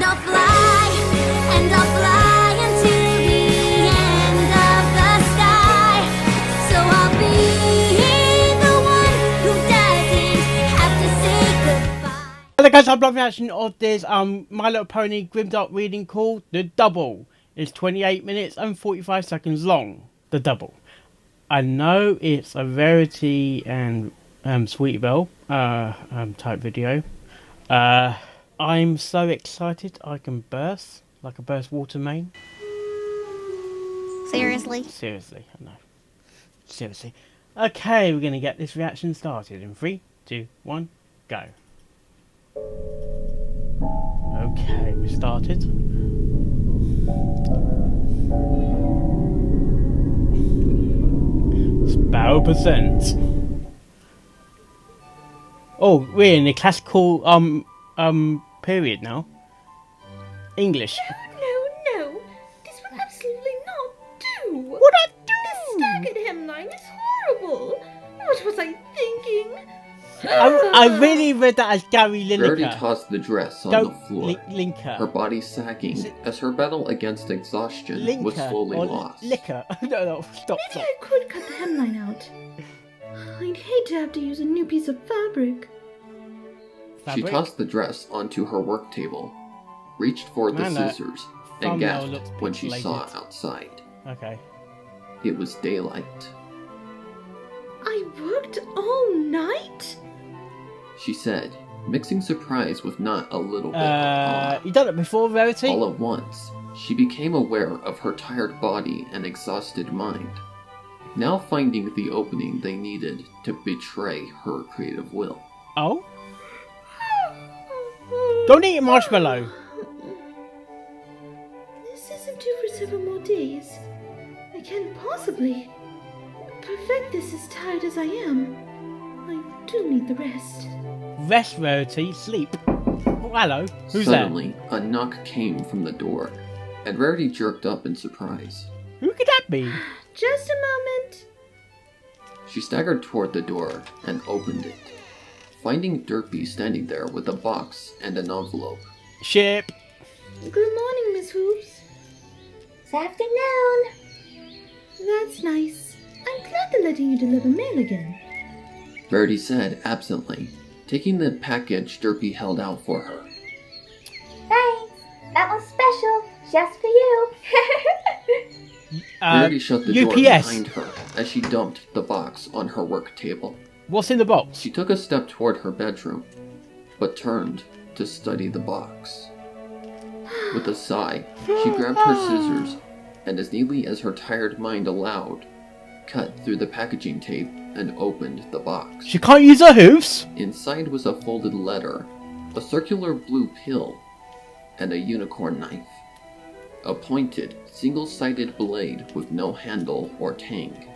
I'll fly, and I'll fly into the end of the sky. So I'll be the one who doesn't have to say goodbye. Hello guys, I'm live reaction of this My Little Pony Grimdark reading called The Double. It's 28 minutes and 45 seconds long. The Double. I know it's a Rarity and Sweetie Belle type video. I'm so excited I can burst like a burst water main. Seriously? Seriously, I know. Seriously. Okay, we're gonna get this reaction started in 3, 2, 1, go. Okay, we started. Sparrow presents. Oh, we're in the classical period now. English. No, this will absolutely not do. What I do? The staggered hemline is horrible. What was I thinking? I really read that as Gary Rarity Lineker. tossed the dress on Don't the floor, Linker. her body sagging as her battle against exhaustion Linker was slowly or lost. Liquor. No, stop. Maybe I could cut the hemline out. I'd hate to have to use a new piece of fabric. She tossed the dress onto her work table, reached for the scissors, and gasped when she saw outside. Okay. It was daylight. I worked all night? She said, mixing surprise with not a little bit of awe. You done it before, Rarity? All at once, she became aware of her tired body and exhausted mind, now finding the opening they needed to betray her creative will. Oh? Don't eat a marshmallow. This isn't due for several more days. I can't possibly perfect this as tired as I am. I do need the rest. Rest, Rarity, sleep. Oh, hello. Who's Suddenly, a knock came from the door, and Rarity jerked up in surprise. there? Who could that be? Just a moment. She staggered toward the door and opened it, finding Derpy standing there with a box and an envelope. Ship. Good morning, Miss Hoops. This afternoon. That's nice. I'm glad they're letting you deliver mail again. Rarity said absently, taking the package Derpy held out for her. Thanks. That was special. Just for you. Rarity shut the door UPS. behind her as she dumped the box on her work table. What's in the box? She took a step toward her bedroom, but turned to study the box. With a sigh, she grabbed her scissors, and as neatly as her tired mind allowed, cut through the packaging tape and opened the box. She can't use her hoofs? Inside was a folded letter, a circular blue pill, and a unicorn knife. A pointed, single-sided blade with no handle or tang.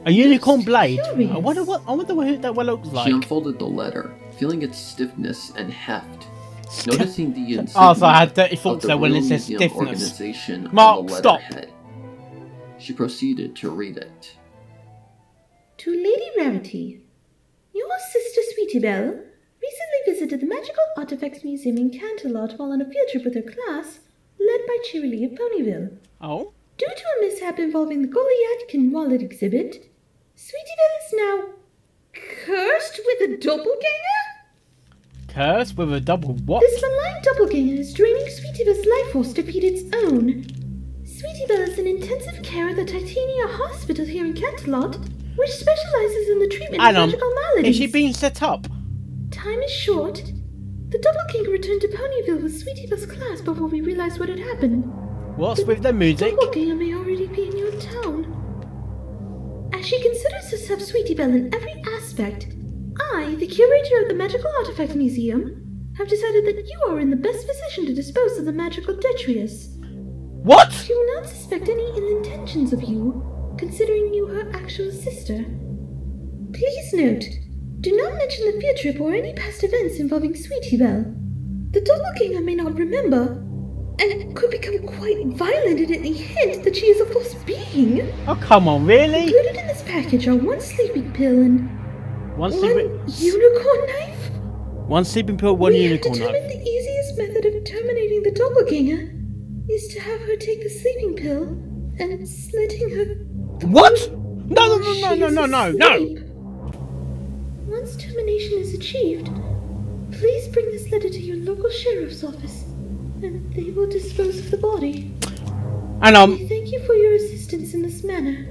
A unicorn blade? curious. I wonder what that one looks like. She unfolded the letter, feeling its stiffness and heft, noticing the insignia Oh, so I had dirty of thoughts the there when it Real says Museum stiffness. organization Mark, on the stop. letterhead. She proceeded to read it. To Lady Rarity, your sister Sweetie Belle recently visited the Magical Artifacts Museum in Canterlot while on a field trip with her class, led by Cheerilee of Ponyville. Oh? Due to a mishap involving the Goliathkin wallet exhibit, Sweetie Belle is now cursed with a doppelganger? Curse with a double what? This malign doppelganger is draining Sweetie Belle's life force to feed its own. Sweetie Belle is in intensive care at the Titania Hospital here in Canterlot, which specializes in the treatment of magical maladies. Is she being set up? Time is short. The doppelganger returned to Ponyville with Sweetie Belle's class before we realized what had happened. What's with the music? Doppelganger may already be in your town. As she considers herself Sweetie Belle in every aspect, I, the curator of the Magical Artifact Museum, have decided that you are in the best position to dispose of the magical detritus. What? She will not suspect any ill intentions of you, considering you her actual sister. Please note, do not mention the field trip or any past events involving Sweetie Belle. The doppelganger may not remember, and could become quite violent at any hint that she is a false being. Oh, come on, really? Included in this package are one sleeping pill and One one sleeping... unicorn knife. One sleeping pill, one We unicorn have knife. determined the easiest best method of terminating the doppelganger is to have her take the sleeping pill and slitting her... What? No, while no, no, she no, is no, no, no. asleep. Once termination is achieved, please bring this letter to your local sheriff's office, and they will dispose of the body. And We thank you for your assistance in this manner.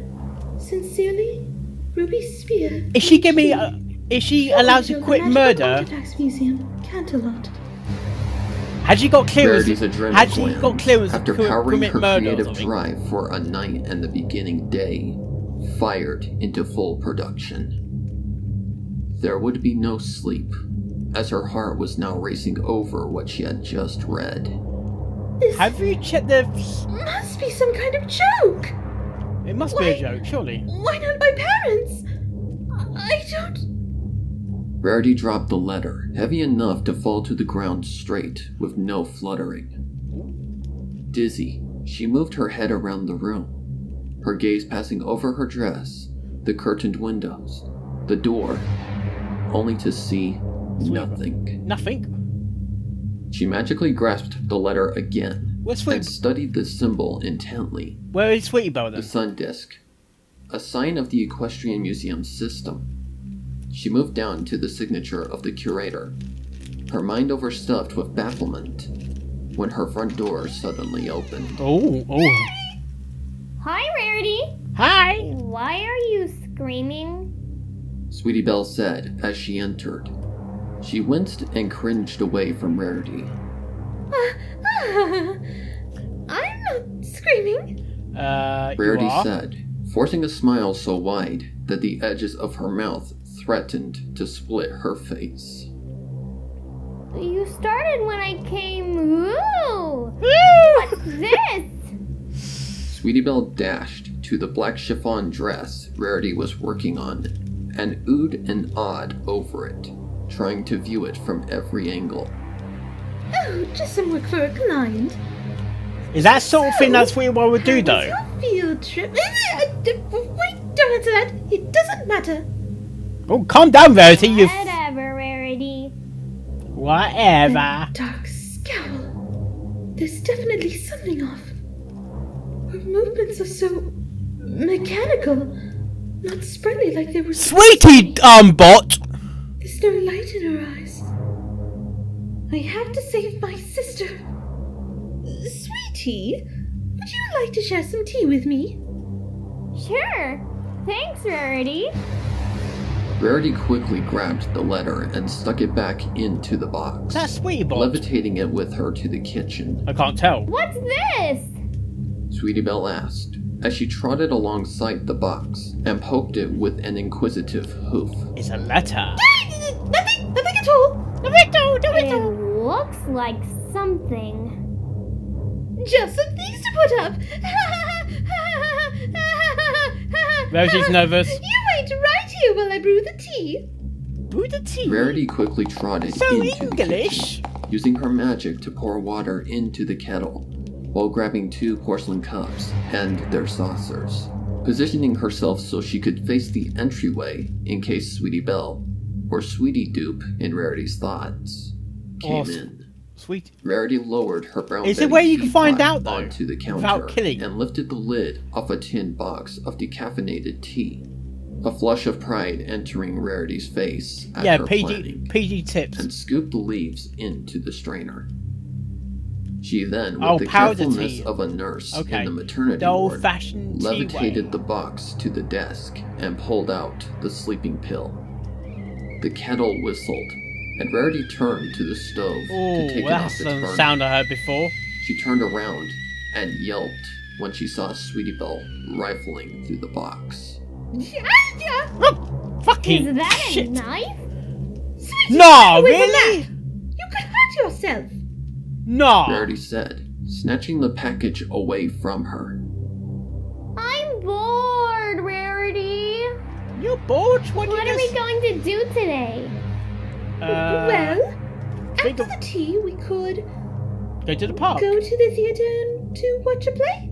Sincerely, Ruby Spear. is she allowed to Curator of the quit Magical murder? Artifacts Museum, Canterlot. Had she got clearance? Rarity's adrenaline Had she gland, got clearance after to powering commit her murder or creative something? drive for a night and the beginning day, fired into full production. There would be no sleep, as her heart was now racing over what she had just read. This Have you checked the? must be some kind of joke. It must be a joke, surely. Why not my parents? I don't... Rarity dropped the letter, heavy enough to fall to the ground straight, with no fluttering. Dizzy, she moved her head around the room, her gaze passing over her dress, the curtained windows, the door, only to see nothing. Nothing. She magically grasped the letter again, Where's and Sweet? studied the symbol intently. Where is Sweetie Belle The then? sun disk, a sign of the Equestrian Museum system. She moved down to the signature of the curator, her mind overstuffed with bafflement, when her front door suddenly opened. Oh, oh. Hi, Rarity. Hi. Why are you screaming? Sweetie Belle said as she entered. She winced and cringed away from Rarity. I'm not screaming. Rarity you are? said, forcing a smile so wide that the edges of her mouth threatened to split her face. You started when I came. Woo! Woo! What's this? Sweetie Belle dashed to the black chiffon dress Rarity was working on and oohed and awed over it, trying to view it from every angle. Oh, just some work for a client. Is that sort of thing that Sweetie Belle would do How was though? your field trip? Wait, don't answer that. It doesn't matter. Oh, calm down, Rarity. You. Whatever, Rarity. Whatever. That dark scowl. There's definitely something off. Her movements are so mechanical, not sprightly like they were. Sweetie, bot. There's no light in her eyes. I have to save my sister. Sweetie, would you like to share some tea with me? Sure. Thanks, Rarity. Rarity quickly grabbed the letter and stuck it back into the box, That's Sweetie Bot. levitating it with her to the kitchen. I can't tell. What's this? Sweetie Belle asked, as she trotted alongside the box and poked it with an inquisitive hoof. It's a letter. Nothing at all. It looks like something. Just some things to put up. Rarity's nervous. You wait right here while I brew the tea. Brew the tea. Rarity quickly trotted So into the English. kitchen, using her magic to pour water into the kettle, while grabbing 2 porcelain cups and their saucers, positioning herself so she could face the entryway in case Sweetie Belle, or Sweetie Dupe in Rarity's thoughts, came in. Sweet. Rarity lowered her brown Is there a Betty way you can find teapot out, though, onto the counter without killing? and lifted the lid off a tin box of decaffeinated tea, a flush of pride entering Rarity's face at Yeah, her PG planning, tips. and scooped the leaves into the strainer. She then, with Oh, the powder carefulness tea. of a nurse Okay. in the maternity The ward, old-fashioned tea levitated way. the box to the desk and pulled out the sleeping pill. The kettle whistled, and Rarity turned to the stove to take Oh, it off that's its the burner. sound I heard before. She turned around and yelped when she saw Sweetie Belle rifling through the box. Fucking Is that shit. a knife? Sweetie, No, away from really? that. You could hurt yourself. No. Rarity said, snatching the package away from her. I'm bored, Rarity. You're bored? What are we going to do today? Well, think after of- the tea, we could go to the park. go to the theater and to watch a play.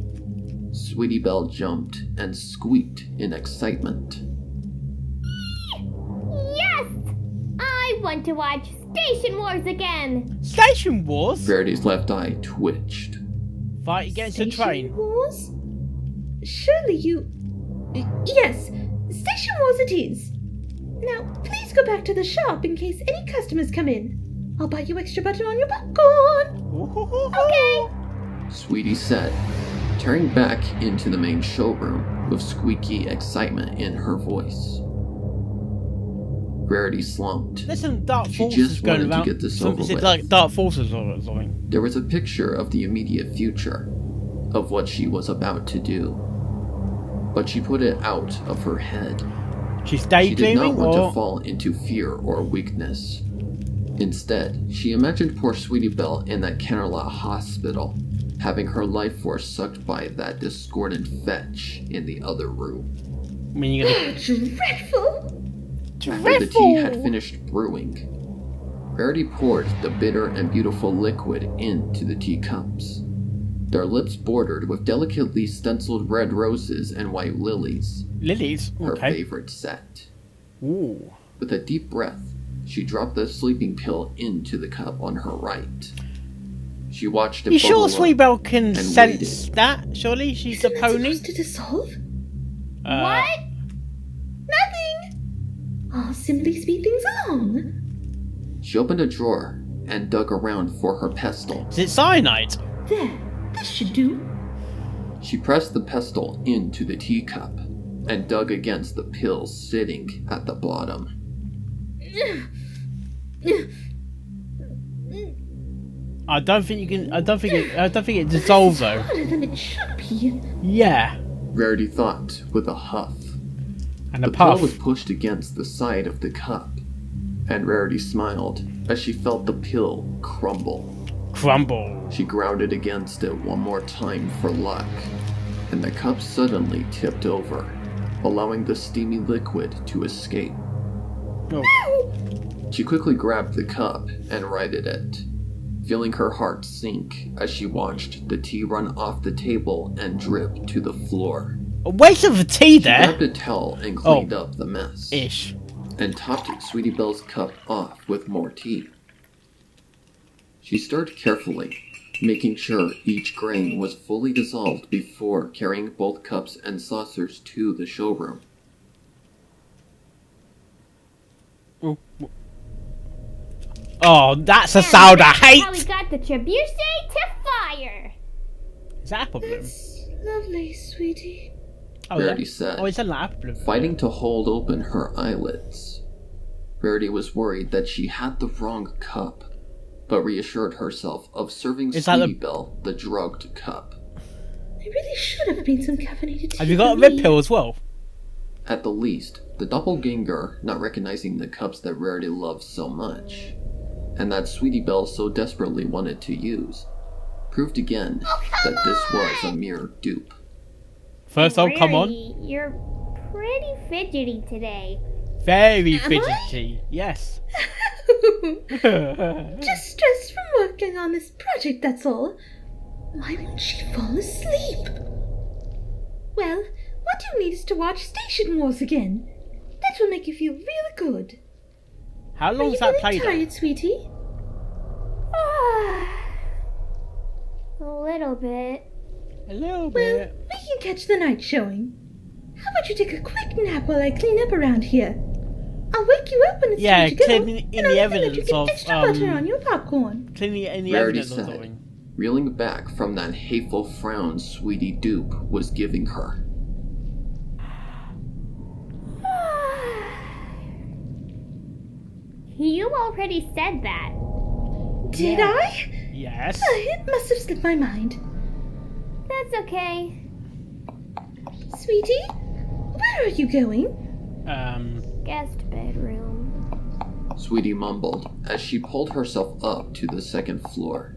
Sweetie Belle jumped and squeaked in excitement. Yes! I want to watch Station Wars again! Station Wars? Verity's left eye twitched. Fight against the Station train. Wars? Surely you... Yes, Station Wars it is. Now, please go back to the shop in case any customers come in. I'll buy you extra butter on your popcorn. Okay! Sweetie said, tearing back into the main showroom with squeaky excitement in her voice. Rarity slumped. There's some dark She forces just going wanted to around. get this over Is it with. like dark forces or something? There was a picture of the immediate future, of what she was about to do. But she put it out of her head. She's She did daydreaming not want or... to fall into fear or weakness. Instead, she imagined poor Sweetie Belle in that Canterlot hospital, having her life force sucked by that discordant fetch in the other room. I mean, you're gonna... Dreadful. After the tea had finished brewing, Rarity poured the bitter and beautiful liquid into the teacups. Their lips bordered with delicately stenciled red roses and white lilies, Lilies? her Okay. favorite set. Ooh. With a deep breath, she dropped the sleeping pill into the cup on her right. She watched it You bubble sure up Sweet Belle can and sense waited. that? Surely she's Isn't a that pony? supposed to dissolve? What? Nothing. I'll simply speed things along. She opened a drawer and dug around for her pestle. Is it cyanide? There, this should do. She pressed the pestle into the teacup and dug against the pills sitting at the bottom. I don't think you can. I don't think it dissolves though. Harder than it should be. Yeah. Rarity thought with a huff. And The a pill puff. was pushed against the side of the cup, and Rarity smiled as she felt the pill crumble. Crumble. She ground it against it one more time for luck, and the cup suddenly tipped over, allowing the steamy liquid to escape. Oh. She quickly grabbed the cup and righted it, feeling her heart sink as she watched the tea run off the table and drip to the floor. A waste of a tea She there. grabbed a towel and cleaned up the mess, Ish. and topped Sweetie Belle's cup off with more tea. She stirred carefully, making sure each grain was fully dissolved before carrying both cups and saucers to the showroom. Oh, that's a And sound I that's how we hate. got the trebuchet to fire! Is that apple bloom? That's lovely, sweetie. Oh, Rarity that- said, oh, it's an apple bloom. fighting to hold open her eyelids. Rarity was worried that she had the wrong cup, but reassured herself of serving Is that Sweetie a- Belle the drugged cup. There really should have been some caffeinated tea. Have you got a for red me. pill as well? At the least, the doppelganger, not recognizing the cups that Rarity loved so much, and that Sweetie Belle so desperately wanted to use, proved again that this was a mere dupe. First, oh, come on. Rarity, you're pretty fidgety today. Very Am I? fidgety. Yes. Just stressed from working on this project, that's all. Why won't she fall asleep? Well, what you need is to watch Station Wars again. That will make you feel really good. How Are long you is that feeling played on? tired, sweetie? A little bit. A little Well, bit. we can catch the night showing. How about you take a quick nap while I clean up around here? I'll wake you up when it's Yeah, time to go, cleaning in and I'll the even let you evidence get of, extra butter on your popcorn. Cleaning any Rarity evidence or said, something. reeling back from that hateful frown Sweetie Dupe was giving her. You already said that. Did Yeah. I? Yes. It must have slipped my mind. That's okay. Sweetie, where are you going? Guest bedroom. Sweetie mumbled as she pulled herself up to the second floor.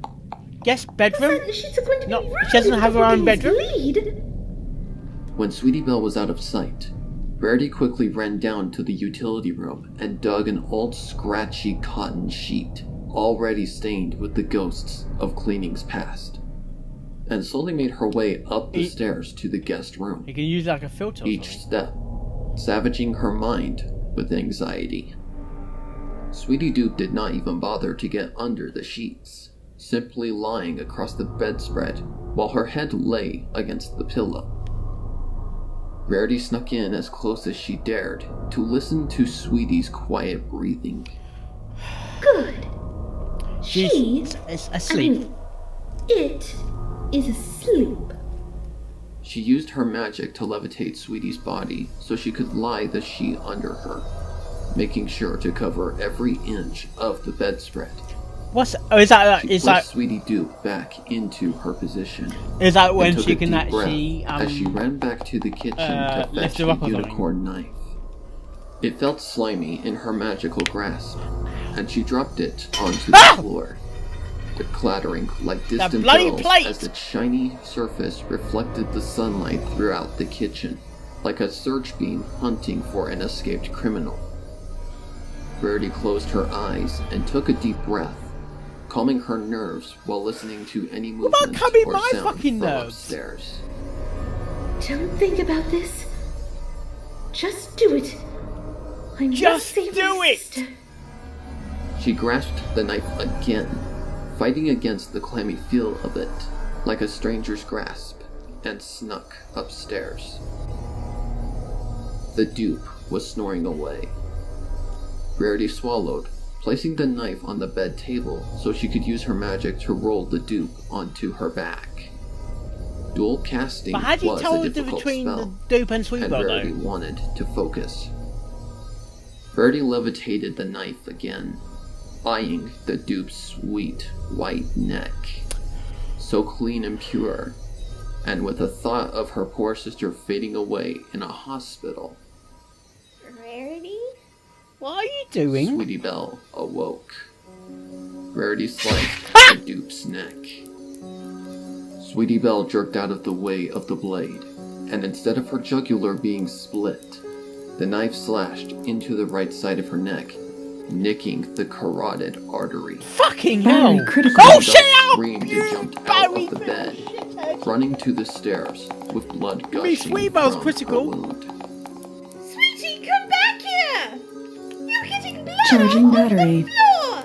Yes, bedroom. She's going to be No, rude she doesn't if have the her own police bedroom? lead. When Sweetie Belle was out of sight, Rarity quickly ran down to the utility room and dug an old scratchy cotton sheet, already stained with the ghosts of cleanings past, and slowly made her way up the stairs to the guest room, You can use like a filter. Or each something. step savaging her mind with anxiety. Sweetie Dupe did not even bother to get under the sheets, simply lying across the bedspread while her head lay against the pillow. Rarity snuck in as close as she dared to listen to Sweetie's quiet breathing. Good. She's asleep. It is asleep. She used her magic to levitate Sweetie's body so she could lie the sheet under her, making sure to cover every inch of the bedspread. What's is that? She Is pushed that? Sweetie Dupe back into her position. Is that when and took she a can deep breath actually as she ran back to the kitchen to lift fetch her the up or something? unicorn knife. It felt slimy in her magical grasp, and she dropped it onto the floor. The clattering like distant bloody bells plate! as the shiny surface reflected the sunlight throughout the kitchen, like a search beam hunting for an escaped criminal. Rarity closed her eyes and took a deep breath, calming her nerves while listening to any about movement calming or my sound fucking from nerves? upstairs. Don't think about this. Just do it. I must Just save do my it. sister. She grasped the knife again, fighting against the clammy feel of it, like a stranger's grasp, and snuck upstairs. The dupe was snoring away. Rarity swallowed, placing the knife on the bed table so she could use her magic to roll the dupe onto her back. Dual casting But how do you was tell a the difference difficult between the spell, dupe and sweet and though? Rarity wanted to focus. Rarity levitated the knife again, eyeing the dupe's sweet white neck, so clean and pure, and with the thought of her poor sister fading away in a hospital, Rarity? What are you doing? Sweetie Belle awoke. Rarity sliced the dupe's neck. Sweetie Belle jerked out of the way of the blade, and instead of her jugular being split, the knife slashed into the right side of her neck, nicking the carotid artery. Fucking Very hell! critical. Oh Sweetie shit! Belle Out! screamed and jumped out Barry, of the bed, shit. running to the stairs with blood You mean gushing Sweet Belle's from critical? her wound. Sweetie, come back here! You're getting blood Charging all over battery. the floor!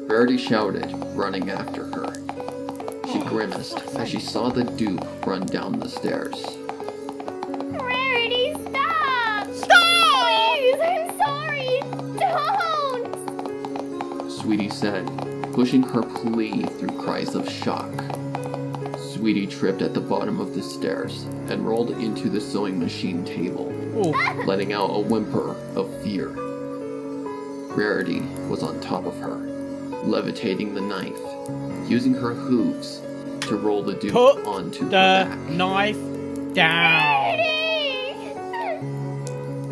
Rarity shouted, running after her. She grimaced as she saw the dupe run down the stairs. Rarity, stop! Stop! Please, I'm sorry! Don't! Sweetie said, pushing her plea through cries of shock. Sweetie tripped at the bottom of the stairs and rolled into the sewing machine table, Oh, letting out a whimper of fear. Rarity was on top of her, levitating the knife, using her hooves to roll the dupe put onto her the back. knife down.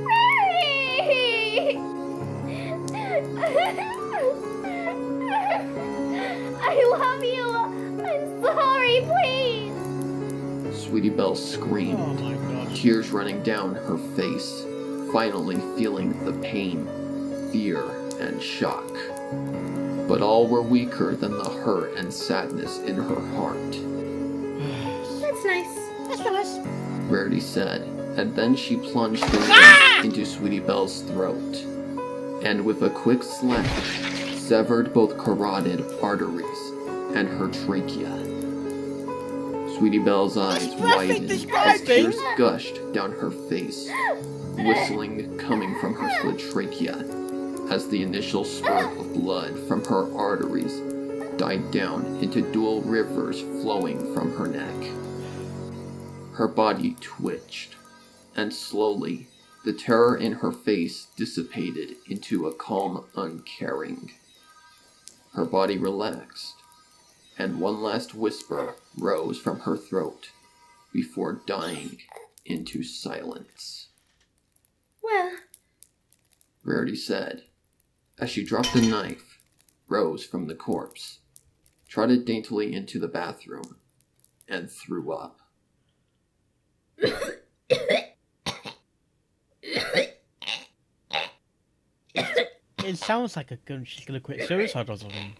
Rarity! I love you! I'm sorry, please! Sweetie Belle Oh screamed, my god. tears running down her face, finally feeling the pain, fear, and shock. But all were weaker than the hurt and sadness in her heart, That's nice. That's nice. Rarity said, and then she plunged the knife into Sweetie Belle's throat, and with a quick slash, severed both carotid arteries and her trachea. Sweetie Belle's eyes widened as tears gushed down her face, whistling coming from her slit trachea, as the initial spurt of blood from her arteries died down into dual rivers flowing from her neck. Her body twitched, and slowly, the terror in her face dissipated into a calm uncaring. Her body relaxed, and one last whisper rose from her throat before dying into silence. Well, Rarity said, as she dropped the knife, rose from the corpse, trotted daintily into the bathroom, and threw up. It sounds like she's gonna quit suicide or something.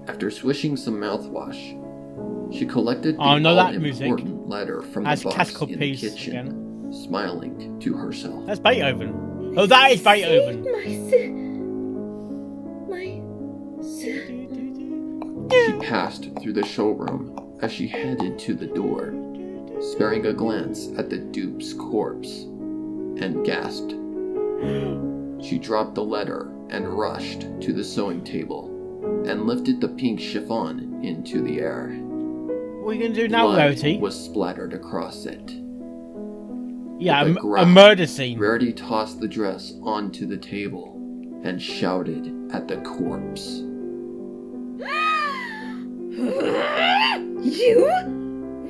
After swishing some mouthwash, she collected the Oh, no, that music. all-important letter from That's the box classical in the piece kitchen, again. smiling to herself. That's Beethoven. Oh, that is Beethoven. She passed through the showroom as she headed to the door, sparing a glance at the dupe's corpse, and gasped. She dropped the letter and rushed to the sewing table and lifted the pink chiffon into the air. What are you going to do now, Blood Rarity? was splattered across it. Yeah, With a growl, murder scene. Rarity tossed the dress onto the table and shouted at the corpse. You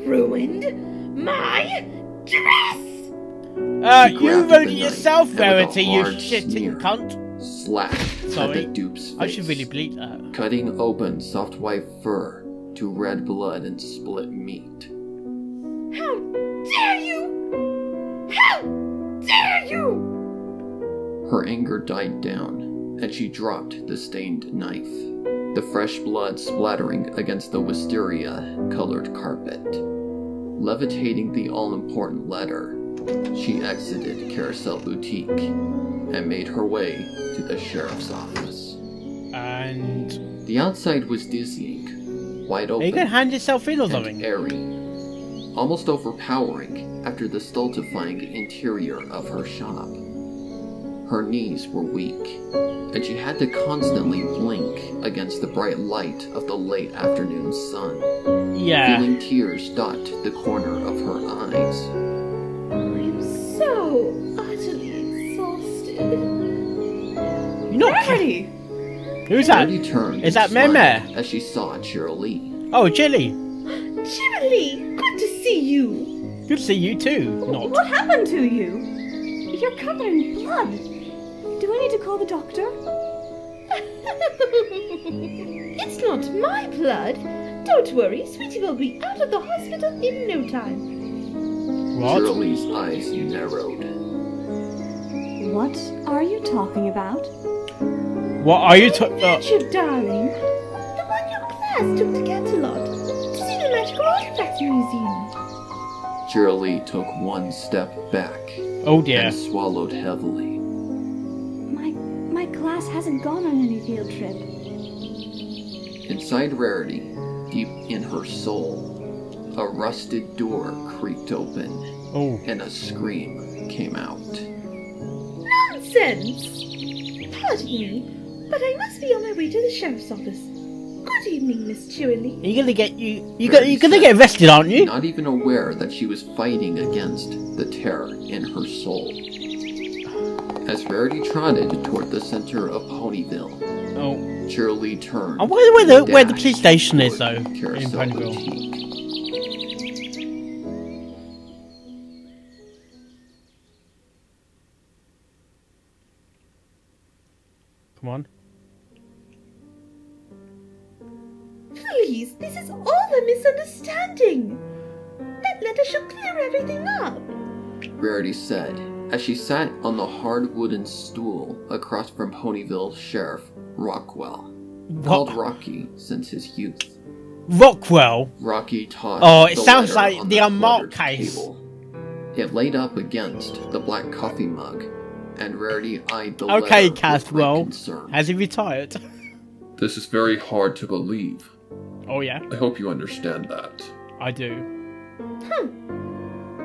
ruined my dress! She You grabbed wrote the it knife yourself, and with a Rarity, you hard shitting sneer, cunt. Slashed at Sorry. the dupe's face, I should really bleep that. cutting open soft white fur to red blood and split meat. How dare you! How dare you! Her anger died down, and she dropped the stained knife, the fresh blood splattering against the wisteria-colored carpet. Levitating the all-important letter, she exited Carousel Boutique and made her way to the sheriff's office. And... The outside was dizzying, wide Are you open going to hand yourself in or and something? airy, almost overpowering after the stultifying interior of her shop. Her knees were weak, and she had to constantly blink against the bright light of the late afternoon sun, Yeah. feeling tears dot the corner of her eyes. I'm so utterly exhausted. You're not Rarity! Who's that? Rarity turned Is and that Meme? smiled as she saw Cherylee. Oh, Chili. Cherylee, good to see you. Good to see you too. Not. What happened to you? You're covered in blood. Do I need to call the doctor? It's not my blood. Don't worry, Sweetie will be out of the hospital in no time. What? Cherylee's eyes narrowed. What are you talking about? What are you talking Future darling. The one your class took to Canterlot to see the Magical Artifacts Museum. Cherylee took one step back Oh dear. and swallowed heavily. My class hasn't gone on any field trip. Inside Rarity, deep in her soul, a rusted door creaked open, Oh. and a scream came out. Nonsense! Pardon me, but I must be on my way to the sheriff's office. Good evening, Miss Cherylee. Are you gonna get you're gonna get arrested, aren't you? Not even aware that she was fighting against the terror in her soul. As Rarity trotted toward the center of Ponyville, Oh. Cherylee turned. I wonder where the and police station is dashed though toward in Carousel Ponyville. Boutique. Come on. Please, this is all a misunderstanding. That letter should clear everything up. Rarity said, as she sat on the hard wooden stool across from Ponyville's sheriff, Rockwell, called Rocky since his youth. Rockwell. Rocky tossed Oh, it the sounds letter like on the unmarked cluttered case. table. It laid up against the black coffee mug, and Rarity eyed the Okay, letter with Caswell. great concern. Has he retired? This is very hard to believe. Oh yeah, I hope you understand that. I do.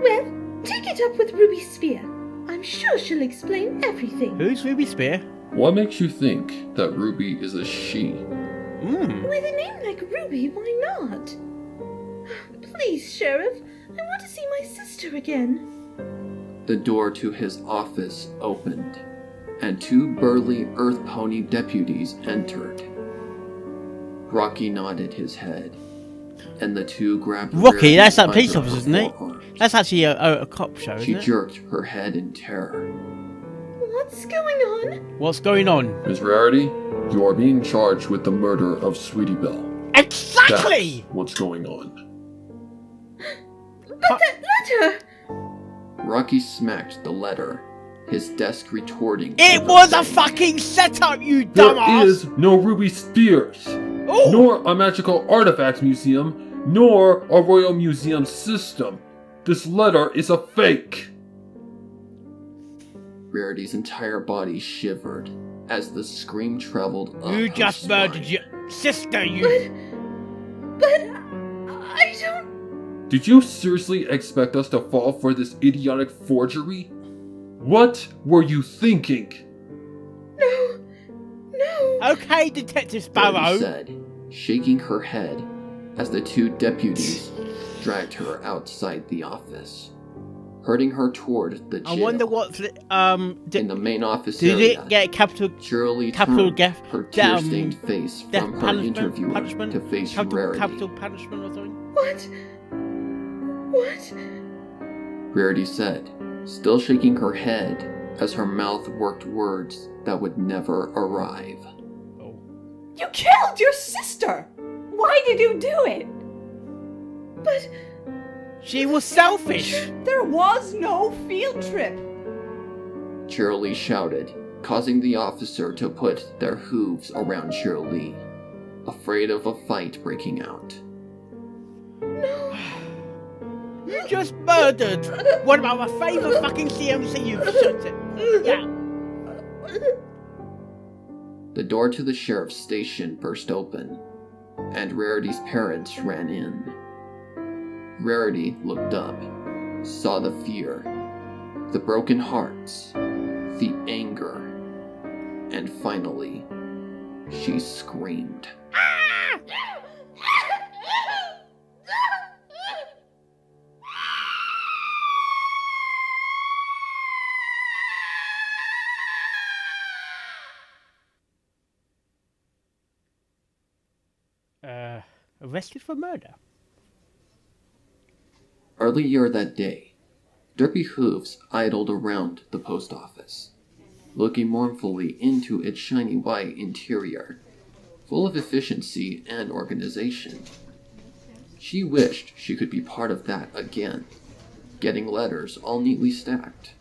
Well, take it up with Ruby Spear. I'm sure she'll explain everything. Who's Ruby Spear? What makes you think that Ruby is a she? With a name like Ruby, why not? Please, Sheriff, I want to see my sister again. The door to his office opened, and two burly Earth Pony deputies entered. Rocky nodded his head, and the two grabbed Rocky, Rarity that's that under police her officer, isn't it? forearms. That's actually a cop show, She isn't it? jerked her head in terror. What's going on? What's going on? Ms. Rarity, you are being charged with the murder of Sweetie Belle. Exactly. That's what's going on. But that letter! Rocky smacked the letter, his desk retorting. It over was a saying, fucking setup, you There dumbass. is no Ruby Spears, Oh, nor a magical artifacts museum, nor a royal museum system. This letter is a fake! Rarity's entire body shivered as the scream traveled up You her just spine. murdered your sister, you... But I don't. Did you seriously expect us to fall for this idiotic forgery? What were you thinking? No. Okay, Detective Rarity Sparrow. said, shaking her head as the two deputies dragged her outside the office, herding her toward the jail. I wonder what... In the main office Did area, it get capital... Shirley capital turned death- her tear-stained face death from her punishment, interviewer to face Rarity. capital punishment or something? What? Rarity said, still shaking her head as her mouth worked words that would never arrive. Oh. You killed your sister! Why did you do it? But She was selfish. There was no field trip. Shirley shouted, causing the officer to put their hooves around Shirley, afraid of a fight breaking out. You just murdered one of our favourite fucking CMC you shut it. Yeah. The door to the sheriff's station burst open, and Rarity's parents ran in. Rarity looked up, saw the fear, the broken hearts, the anger, and finally, she screamed. Arrested for murder. Earlier that day, Derpy Hooves idled around the post office, looking mournfully into its shiny white interior, full of efficiency and organization. She wished she could be part of that again, getting letters all neatly stacked,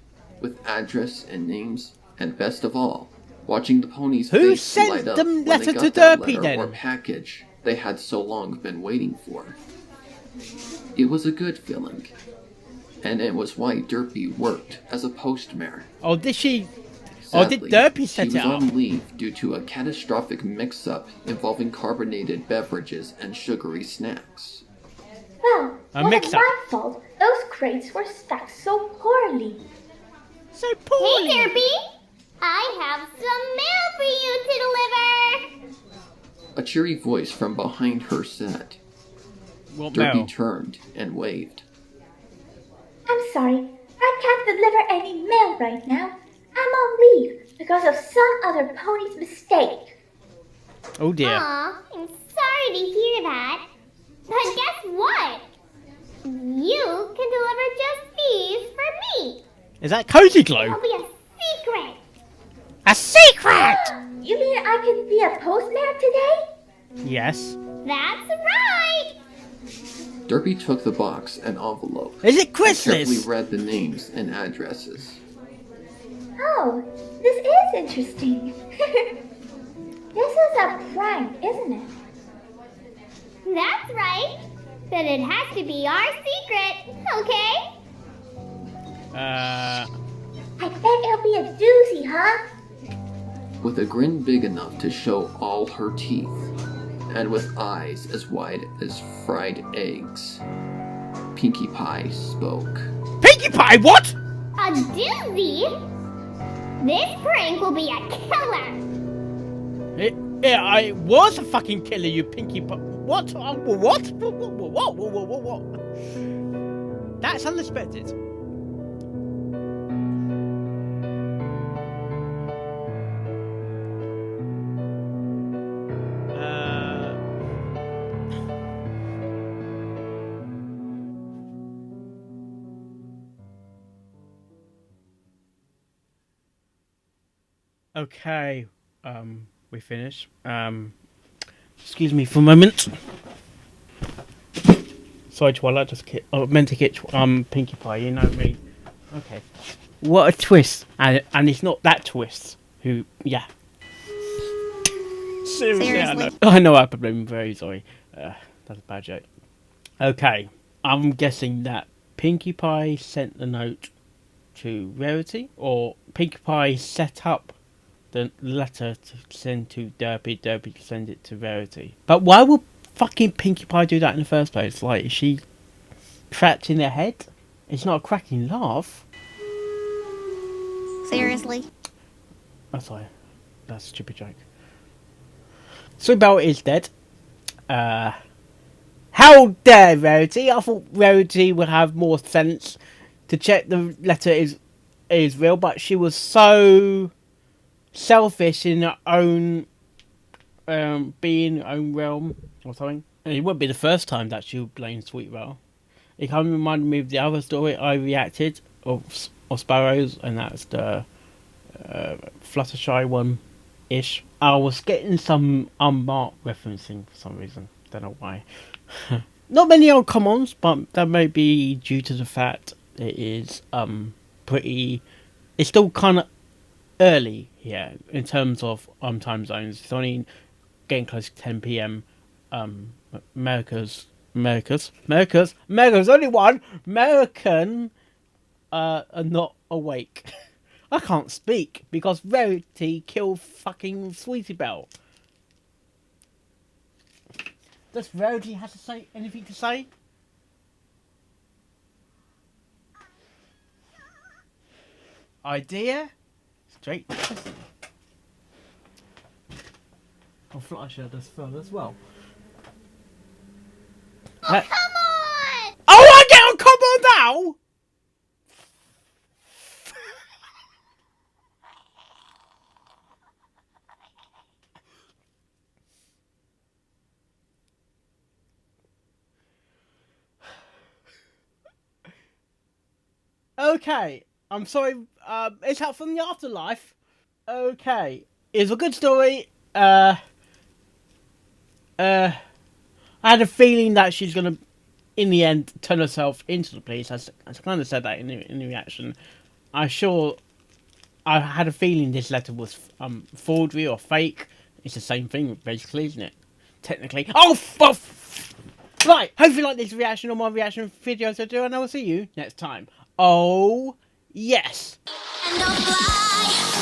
with address and names, and best of all, watching the ponies' Who face sent light up them when letter they to got that Derpy, letter then? or package they had so long been waiting for. It was a good feeling, and it was why Derpy worked as a postmare. Oh, did she... Or did Sadly, Derpy set she it was up? on leave due to a catastrophic mix-up involving carbonated beverages and sugary snacks. Well, A wasn't mix-up. my fault. Those crates were stacked so poorly. So poorly. Hey, Derpy! I have some mail for you to deliver! A cheery voice from behind her said. What Derpy mail? turned and waved. I'm sorry, I can't deliver any mail right now. I'm on leave because of some other pony's mistake. Oh dear. Aw, I'm sorry to hear that. But guess what? You can deliver just these for me. Is that Cozy Glow? It'll be a secret. A secret! You mean I can be a postman today? Yes. That's right. Derpy took the box and envelope, Is it carefully Christmas? read the names and addresses. Oh, this is interesting. This is a prank, isn't it? That's right. But it has to be our secret, okay? I bet it'll be a doozy, huh? With a grin big enough to show all her teeth, and with eyes as wide as fried eggs, Pinkie Pie spoke. Pinkie Pie, what? A doozy? This prank will be a killer. It was a fucking killer, you Pinkie Pie. What? What? What? That's unexpected. Okay, we finished. Excuse me for a moment. Sorry, Twilight, meant to get Pinkie Pie, you know me. Okay. What a twist. And it's not that twist. Yeah. Seriously? I know I'm very sorry. That's a bad joke. Okay, I'm guessing that Pinkie Pie sent the note to Rarity, or Pinkie Pie set up the letter to send to Derpy to send it to Rarity. But why would fucking Pinkie Pie do that in the first place? Like, is she trapped in her head? It's not a cracking laugh. Seriously? Oh, sorry. That's a stupid joke. So Bell is dead. How dare Rarity? I thought Rarity would have more sense to check the letter is real, but she was so selfish in her own being, her own realm or something. And it wouldn't be the first time that she would blame Sweetbell. It kind of reminded me of the other story I reacted of Sparrows, and that's the Fluttershy one-ish. I was getting some unmarked referencing for some reason. Don't know why. Not many uncommons, but that may be due to the fact it is pretty. It's still kind of early here in terms of time zones. It's only getting close to 10 p.m. America's only one. American are not awake. I can't speak because Rarity killed fucking Sweetie Belle. Does Rarity have to say anything to say? Idea? Straight. Oh, Fluttershy does fun as well. Oh, come on! Oh, I get on combo now! Okay, I'm sorry. It's out from the afterlife. Okay, it's a good story. I had a feeling that she's gonna, in the end, turn herself into the police. I kind of said that in the reaction. I had a feeling this letter was forgery or fake. It's the same thing, basically, isn't it? Technically. Oh, right. Hope you like this reaction or my reaction videos I do, and I will see you next time. Oh, yes. And I'll fly